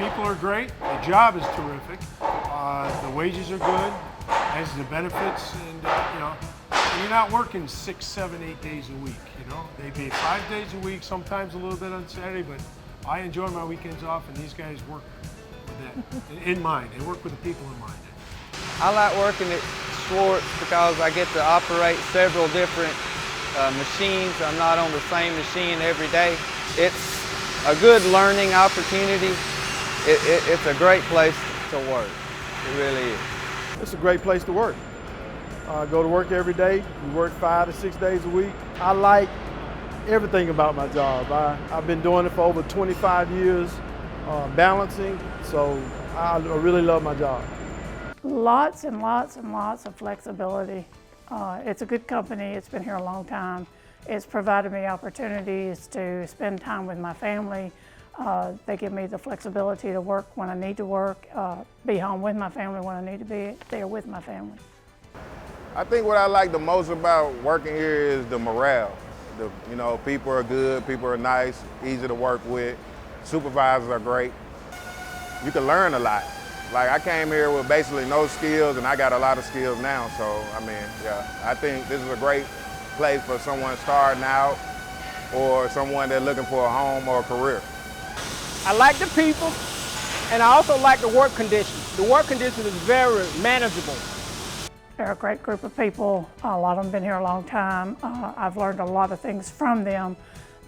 people are great. The job is terrific. The wages are good, as the benefits, and you're not working 6, 7, 8 days a week. They pay 5 days a week, sometimes a little bit on Saturday, but I enjoy my weekends off, and these guys work with that in mind. They work with the people in mind. I like working at Schwarze because I get to operate several different machines. I'm not on the same machine every day. It's a good learning opportunity. It's a great place to work. It really is. It's a great place to work. I go to work every day. We work 5 to 6 days a week. I like everything about my job. I've been doing it for over 25 years, balancing, so I really love my job. Lots and lots and lots of flexibility. It's a good company. It's been here a long time. It's provided me opportunities to spend time with my family. They give me the flexibility to work when I need to work, be home with my family when I need to be there with my family. I think what I like the most about working here is the morale. People are good, people are nice, easy to work with. Supervisors are great. You can learn a lot. Like, I came here with basically no skills, and I got a lot of skills now. So, I think this is a great place for someone starting out or someone that's looking for a home or a career. I like the people, and I also like the work conditions. The work conditions is very manageable. They're a great group of people. A lot of them have been here a long time. I've learned a lot of things from them.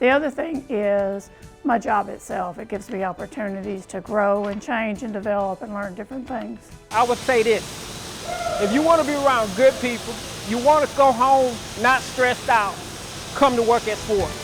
The other thing is my job itself. It gives me opportunities to grow and change and develop and learn different things. I would say this: if you want to be around good people, you want to go home not stressed out, come to work at Schwarze.